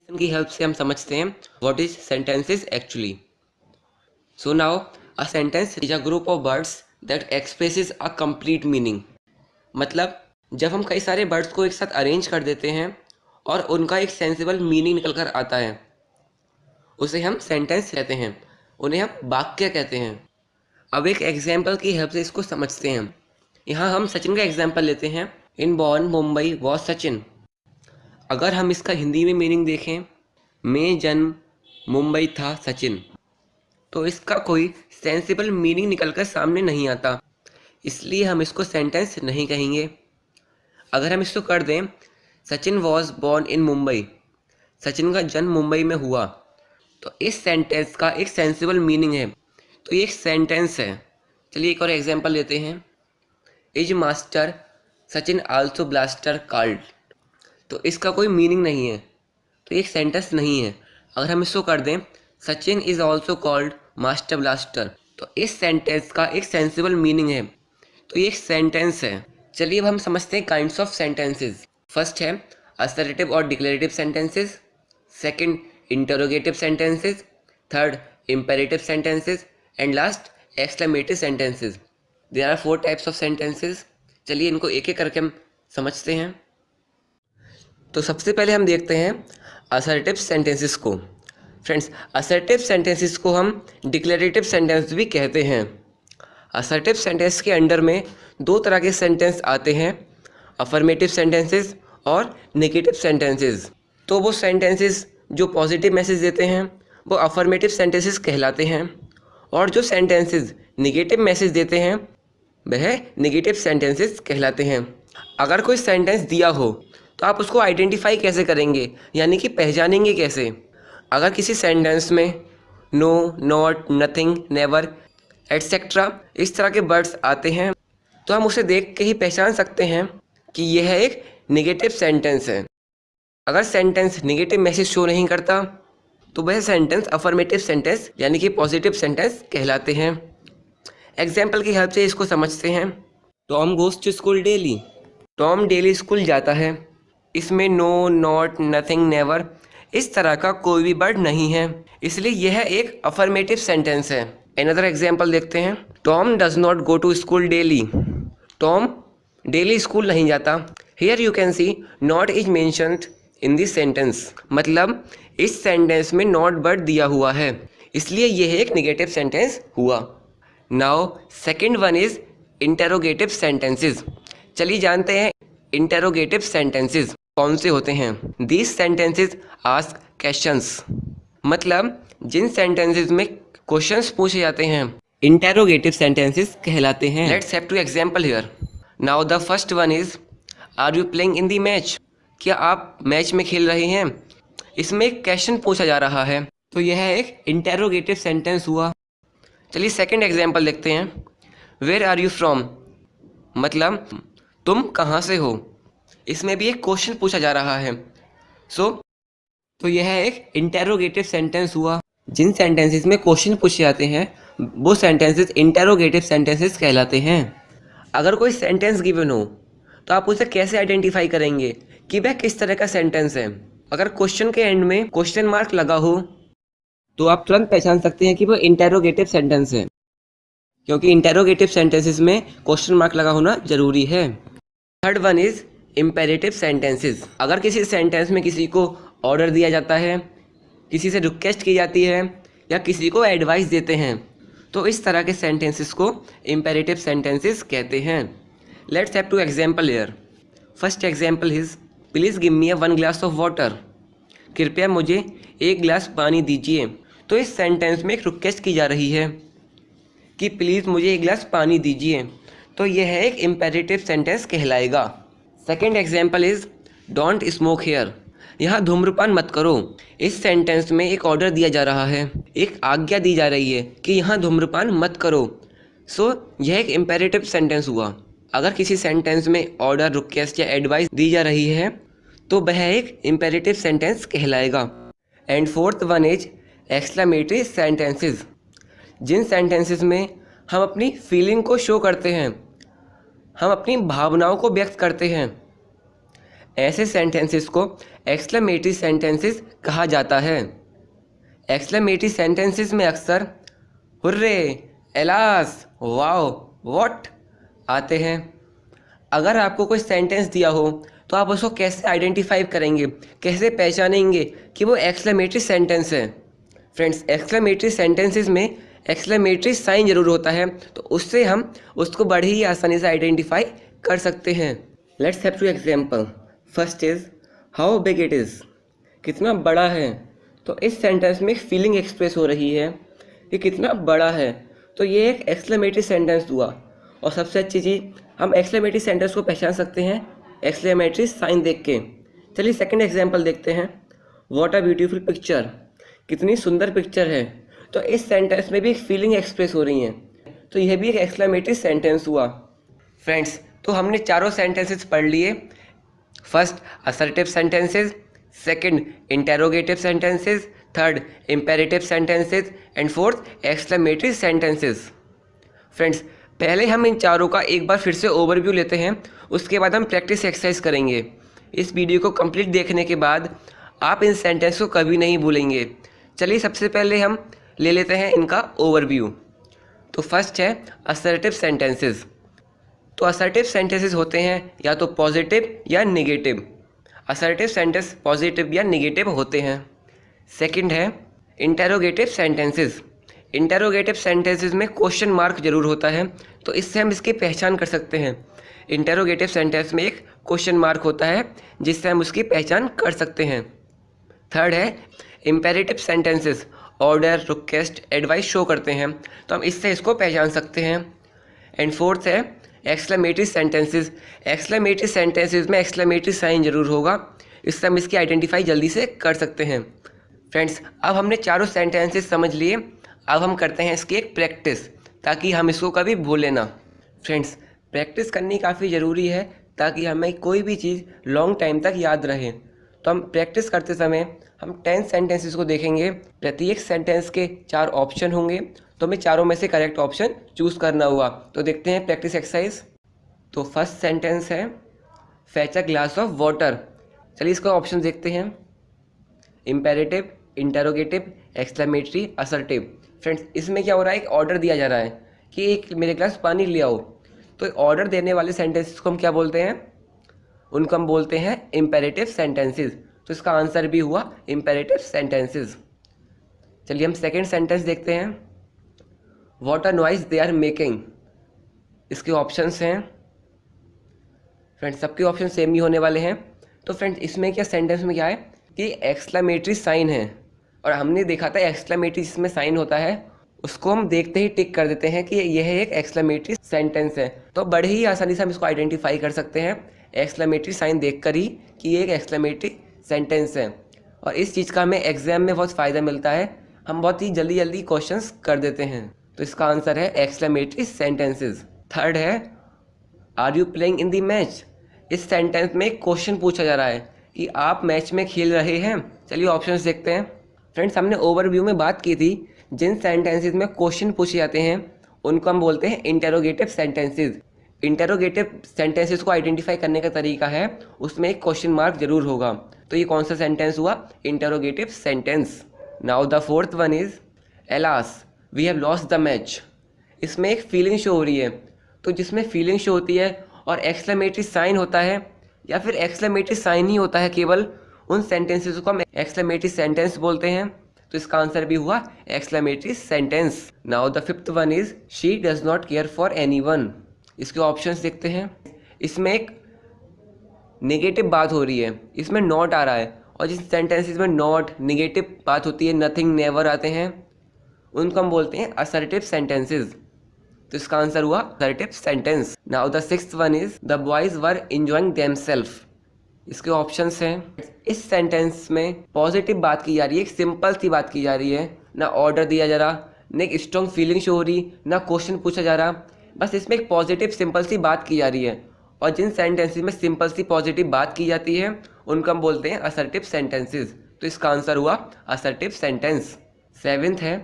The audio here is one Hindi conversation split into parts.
की हेल्प से हम समझते हैं what is sentences actually. So now a sentence is a group of words that expresses a complete meaning. मतलब जब हम कई सारे वर्ड्स को एक साथ अरेंज कर देते हैं और उनका एक सेंसिबल मीनिंग निकल कर आता है, उसे हम सेंटेंस कहते हैं, उन्हें हम वाक्य कहते हैं। अब एक एग्जाम्पल की हेल्प से इसको समझते हैं। यहाँ हम सचिन का एग्जाम्पल लेते हैं। In born Mumbai was Sachin. अगर हम इसका हिंदी में मीनिंग देखें, में जन्म मुंबई था सचिन, तो इसका कोई सेंसिबल मीनिंग निकल कर सामने नहीं आता, इसलिए हम इसको सेंटेंस नहीं कहेंगे। अगर हम इसको कर दें, Sachin was born in Mumbai, Sachin का जन्म मुंबई में हुआ, तो इस सेंटेंस का एक सेंसिबल मीनिंग है, तो ये एक सेंटेंस है। चलिए एक और एग्जांपल लेते हैं। Is master Sachin also blaster called. तो इसका कोई मीनिंग नहीं है, तो ये एक सेंटेंस नहीं है। अगर हम इसको कर दें, Sachin is also called master blaster, तो इस सेंटेंस का एक सेंसिबल मीनिंग है, तो ये एक सेंटेंस है। चलिए अब हम समझते हैं काइंड्स ऑफ सेंटेंसेस। फर्स्ट है असर्टिव और declarative sentences, second interrogative sentences, third imperative sentences and last exclamative sentences. There are 4 types of sentences. चलिए इनको एक एक करके हम समझते हैं। तो सबसे पहले हम देखते हैं असर्टिव सेंटेंसेस को। फ्रेंड्स, असर्टिव सेंटेंसेस को हम डिक्लेरेटिव सेंटेंस भी कहते हैं। असर्टिव सेंटेंस के अंडर में 2 तरह के सेंटेंस आते हैं, अफर्मेटिव सेंटेंसेस और नेगेटिव सेंटेंसेस। तो वो सेंटेंसेस जो पॉजिटिव मैसेज देते हैं वो अफर्मेटिव सेंटेंसेस कहलाते हैं, और जो सेंटेंसेस नेगेटिव मैसेज देते हैं वह नेगेटिव सेंटेंसेस कहलाते हैं। अगर कोई सेंटेंस दिया हो तो आप उसको आइडेंटिफाई कैसे करेंगे, यानी कि पहचानेंगे कैसे? अगर किसी सेंटेंस में no, not, nothing, never etcetera इस तरह के वर्ड्स आते हैं, तो हम उसे देख के ही पहचान सकते हैं कि यह एक नेगेटिव सेंटेंस है। अगर सेंटेंस नेगेटिव मैसेज शो नहीं करता तो वह सेंटेंस अफर्मेटिव सेंटेंस यानी कि पॉजिटिव सेंटेंस कहलाते हैं। एग्जाम्पल की हेल्प से इसको समझते हैं। Tom goes to school daily. Tom daily school जाता है। इसमें नो, नॉट, नथिंग, नेवर इस तरह का कोई भी वर्ड नहीं है, इसलिए यह एक अफर्मेटिव सेंटेंस है। अनदर एग्जाम्पल देखते हैं। Tom does not go to school daily. Tom daily school नहीं जाता। Here you can see not is mentioned in this sentence. मतलब इस सेंटेंस में नॉट वर्ड दिया हुआ है, इसलिए यह एक नेगेटिव सेंटेंस हुआ। Now second one is interrogative sentences. चलिए जानते हैं इंटेरोगेटिव सेंटेंसेस कौन से होते हैं। These sentences ask questions. मतलब जिन सेंटेंसेस में क्वेश्चंस पूछे जाते हैं इंटेरोगेटिव सेंटेंसेस कहलाते हैं। Let's have two example here. Now the first one is are you playing in the match. क्या आप मैच में खेल रहे हैं? इसमें एक क्वेश्चन पूछा जा रहा है, तो यह एक इंटेरोगेटिव सेंटेंस हुआ। चलिए सेकंड एग्जांपल देखते हैं। Where are you from. मतलब तुम कहाँ से हो? इसमें भी एक क्वेश्चन पूछा जा रहा है, तो यह एक इंटेरोगेटिव सेंटेंस हुआ। जिन सेंटेंसेस में क्वेश्चन पूछे जाते हैं वो सेंटेंसेस इंटेरोगेटिव सेंटेंसेस कहलाते हैं। अगर कोई सेंटेंस गिवन हो तो आप उसे कैसे आइडेंटिफाई करेंगे कि वह किस तरह का सेंटेंस है? अगर क्वेश्चन के एंड में क्वेश्चन मार्क लगा हो तो आप तुरंत पहचान सकते हैं कि वो इंटेरोगेटिव सेंटेंस है, क्योंकि इंटेरोगेटिव सेंटेंसेस में क्वेश्चन मार्क लगा होना जरूरी है। Third one is imperative sentences. अगर किसी सेंटेंस में किसी को ऑर्डर दिया जाता है, किसी से रिक्वेस्ट की जाती है या किसी को एडवाइस देते हैं, तो इस तरह के सेंटेंसेस को इंपेरेटिव सेंटेंसेस कहते हैं। Let's have two example here. First example is please give me 1 glass of water. कृपया मुझे 1 गिलास पानी दीजिए। तो इस सेंटेंस में एक रिक्वेस्ट की जा रही है कि प्लीज़ मुझे 1 गिलास पानी दीजिए, तो यह एक इंपेरेटिव सेंटेंस कहलाएगा। Second example is don't smoke here. यहाँ धूम्रपान मत करो। इस सेंटेंस में एक ऑर्डर दिया जा रहा है, एक आज्ञा दी जा रही है कि यहाँ धूम्रपान मत करो, यह एक इंपेरेटिव सेंटेंस हुआ। अगर किसी सेंटेंस में ऑर्डर, रिक्वेस्ट या एडवाइस दी जा रही है तो वह एक इंपेरेटिव सेंटेंस कहलाएगा। And fourth one is exclamatory sentences. जिन सेंटेंसेस में हम अपनी फीलिंग को शो करते हैं, हम अपनी भावनाओं को व्यक्त करते हैं। ऐसे सेंटेंसेस को एक्सक्लेमेटरी सेंटेंसेस कहा जाता है। एक्सक्लेमेटरी सेंटेंसेस में अक्सर हुर्रे, एलास, वाओ, व्हाट आते हैं। अगर आपको कोई सेंटेंस दिया हो तो आप उसको कैसे आइडेंटिफाई करेंगे, कैसे पहचानेंगे कि वो एक्सक्लेमेटरी सेंटेंस है। फ्रेंड्स, एक्सक्लेमेटरी सेंटेंसेस में एक्सक्लेमेटरी साइन ज़रूर होता है, तो उससे हम उसको बड़ी ही आसानी से आइडेंटिफाई कर सकते हैं। Let's have two example. First is how big it is, कितना बड़ा है। तो इस सेंटेंस में एक फीलिंग एक्सप्रेस हो रही है कि कितना बड़ा है, तो ये एक एक्सक्लेमेटरी सेंटेंस हुआ। और सबसे अच्छी चीज़, हम एक्सक्लेमेटरी सेंटेंस को पहचान सकते हैं एक्सक्लेमेटरी साइन देख के। चलिए सेकंड एग्जांपल देखते हैं। व्हाट अ ब्यूटीफुल पिक्चर, कितनी सुंदर पिक्चर है। तो इस सेंटेंस में भी एक फीलिंग एक्सप्रेस हो रही है, तो यह भी एक एक्सक्लेमेटरी सेंटेंस हुआ। फ्रेंड्स, तो हमने चारों सेंटेंसेस पढ़ लिए। First assertive sentences, second interrogative sentences, third imperative sentences and fourth exclamatory sentences. Friends, पहले हम इन चारों का एक बार फिर से ओवरव्यू लेते हैं, उसके बाद हम प्रैक्टिस एक्सरसाइज करेंगे। इस वीडियो को कंप्लीट देखने के बाद आप इन सेंटेंस को कभी नहीं भूलेंगे। चलिए सबसे पहले हम ले लेते हैं इनका ओवरव्यू। तो फर्स्ट है असर्टिव सेंटेंसेस। तो असर्टिव सेंटेंसेस होते हैं या तो पॉजिटिव या नेगेटिव। असर्टिव सेंटेंस पॉजिटिव या नेगेटिव होते हैं। सेकंड है इंटेरोगेटिव सेंटेंसेस। इंटेरोगेटिव सेंटेंसेस में क्वेश्चन मार्क जरूर होता है, तो इससे हम इसकी पहचान कर सकते हैं। इंटेरोगेटिव सेंटेंस में एक क्वेश्चन मार्क होता है जिससे हम उसकी पहचान कर सकते हैं। थर्ड है imperative sentences, order, request, advice show करते हैं, तो हम इससे इसको पहचान सकते हैं। एंड फोर्थ है एक्सक्लेमेटरी सेंटेंसेस। एक्सक्लेमेटरी सेंटेंसेस में एक्सक्लेमेटरी साइन जरूर होगा, इससे हम इसकी आइडेंटिफाई जल्दी से कर सकते हैं। फ्रेंड्स, अब हमने चारों सेंटेंसेस समझ लिए। अब हम करते हैं इसकी एक प्रैक्टिस, ताकि हम इसको कभी भूलें ना। फ्रेंड्स, प्रैक्टिस करनी काफ़ी ज़रूरी है ताकि हमें कोई भी चीज़ लॉन्ग टाइम तक याद रहे। तो हम प्रैक्टिस करते समय हम 10 सेंटेंसेस को देखेंगे। प्रत्येक सेंटेंस के 4 ऑप्शन होंगे, तो हमें चारों में से करेक्ट ऑप्शन चूज़ करना हुआ। तो देखते हैं प्रैक्टिस एक्सरसाइज। तो फर्स्ट सेंटेंस है fetch a glass of water. चलिए इसका ऑप्शन देखते हैं। Imperative, interrogative, exclamatory, assertive. Friends, इसमें क्या हो रहा है, एक ऑर्डर दिया जा रहा है कि एक मेरे ग्लास पानी ले आओ। तो ऑर्डर देने वाले सेंटेंसेस को हम क्या बोलते हैं, उनको हम बोलते हैं इंपेरेटिव सेंटेंसेस। तो इसका आंसर भी हुआ इंपेरेटिव सेंटेंसेस। चलिए हम सेकंड सेंटेंस देखते हैं। What a noise they are making. इसके ऑप्शंस हैं। फ्रेंड्स, सबके ऑप्शन सेम ही होने वाले हैं। तो फ्रेंड्स, इसमें क्या सेंटेंस में क्या है कि एक्सक्लेमेटरी साइन है, और हमने देखा था एक्सक्लेमेटरी जिसमें साइन होता है उसको हम देखते ही टिक कर देते हैं कि यह एक एक्सक्लेमेटरी सेंटेंस है। तो बड़े ही आसानी से हम इसको आइडेंटिफाई कर सकते हैं एक्सक्लेमेटरी साइन देखकर ही कि ये एक एक्सक्लेमेटरी सेंटेंस है। और इस चीज़ का हमें एग्जाम में बहुत फ़ायदा मिलता है, हम बहुत ही जल्दी जल्दी क्वेश्चंस कर देते हैं। तो इसका आंसर है एक्सक्लेमेटरी सेंटेंसेस। थर्ड है are you playing in the match. इस सेंटेंस में एक क्वेश्चन पूछा जा रहा है कि आप मैच में खेल रहे हैं। चलिए ऑप्शंस देखते हैं। फ्रेंड्स, हमने ओवरव्यू में बात की थी जिन सेंटेंसेस में क्वेश्चन पूछे जाते हैं उनको हम बोलते हैं इंटेरोगेटिव सेंटेंसेस। इंटेरोगेटिव सेंटेंसेस को आइडेंटिफाई करने का तरीका है उसमें एक क्वेश्चन मार्क जरूर होगा। तो ये कौन सा सेंटेंस हुआ, interrogative sentence. Now the fourth one is alas we have lost the match. इसमें एक फीलिंग शो हो रही है, तो जिसमें फीलिंग शो होती है और एक्सक्लेमेटरी साइन होता है या फिर एक्सक्लेमेटरी साइन ही होता है केवल, उन सेंटेंसेस को हम एक्सक्लेमेटरी सेंटेंस बोलते हैं। तो इसका आंसर भी हुआ exclamatory sentence. Now the fifth one is she does not care for anyone. इसके ऑप्शंस देखते हैं। इसमें एक नेगेटिव बात हो रही है, इसमें नॉट आ रहा है, और जिस सेंटेंसेस में नॉट नेगेटिव बात होती है, नथिंग, नेवर आते हैं, उनको हम बोलते हैं असर्टिव सेंटेंसेस। तो इसका आंसर हुआ assertive sentence. Now the sixth one is the boys were enjoying themself. इसके ऑप्शंस हैं। इस सेंटेंस में पॉजिटिव बात की जा रही है, एक सिंपल सी बात की जा रही है, ना ऑर्डर दिया जा रहा, ना एक स्ट्रॉन्ग फीलिंग शो हो रही, ना क्वेश्चन पूछा जा रहा, बस इसमें एक पॉजिटिव सिंपल सी बात की जा रही है। और जिन सेंटेंसेस में सिंपल सी पॉजिटिव बात की जाती है उनको हम बोलते हैं असर्टिव सेंटेंसेस। तो इसका आंसर हुआ असर्टिव सेंटेंस। सेवेंथ है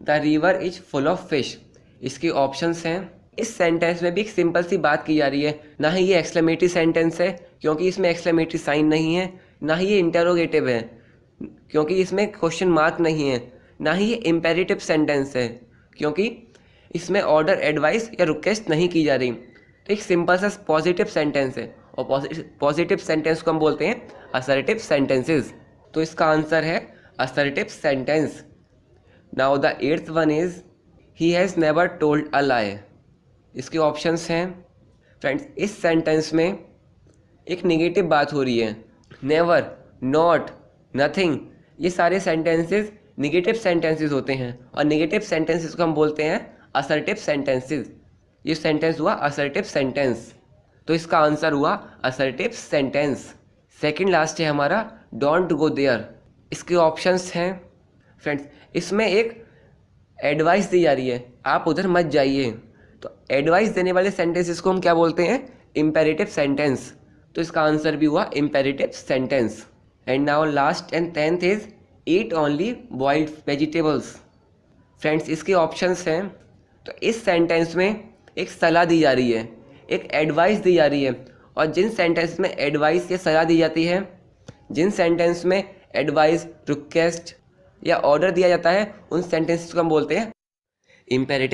the river is full of fish. इसके ऑप्शंस हैं। इस सेंटेंस में भी एक सिंपल सी बात की जा रही है, ना ही ये एक्सक्लेमेटरी सेंटेंस है क्योंकि इसमें एक्सक्लेमेटरी साइन नहीं है, ना ही ये इंटरोगेटिव है क्योंकि इसमें क्वेश्चन मार्क नहीं है, ना ही ये इम्पेरेटिव सेंटेंस है क्योंकि इसमें ऑर्डर, एडवाइस या रिक्वेस्ट नहीं की जा रही। तो एक सिंपल सा पॉजिटिव सेंटेंस है और पॉजिटिव सेंटेंस को हम बोलते हैं असर्टिव सेंटेंसेस। तो इसका आंसर है assertive sentence. Now the 8th one is he has never told a lie. इसके ऑप्शंस हैं फ्रेंड्स, इस सेंटेंस में एक नेगेटिव बात हो रही है। नेवर, नॉट, नथिंग, ये सारे सेंटेंसेस नेगेटिव सेंटेंसेस होते हैं और नेगेटिव सेंटेंसेस को हम बोलते हैं असर्टिव सेंटेंसेस। ये सेंटेंस हुआ असर्टिव सेंटेंस, तो इसका आंसर हुआ असर्टिव सेंटेंस। सेकंड लास्ट है हमारा डोंट गो देयर। इसके ऑप्शंस हैं फ्रेंड्स, इसमें एक एडवाइस दी जा रही है, आप उधर मत जाइए। तो एडवाइस देने वाले सेंटेंसेस को हम क्या बोलते हैं? Imperative sentence. तो इसका आंसर भी हुआ imperative sentence. And now last and 10th is eat only boiled vegetables. Friends, इसके ऑप्शंस हैं। तो इस सेंटेंस में एक सलाह दी जा रही है, एक एडवाइस दी जा रही है, और जिन सेंटेंस में एडवाइस या सलाह दी जाती है, जिन सेंटेंस में एडवाइस, रिक्वेस्ट या ऑर्डर दिया जाता है, उन सेंटेंसेस को हम बोलते हैं इम्पेरेटिव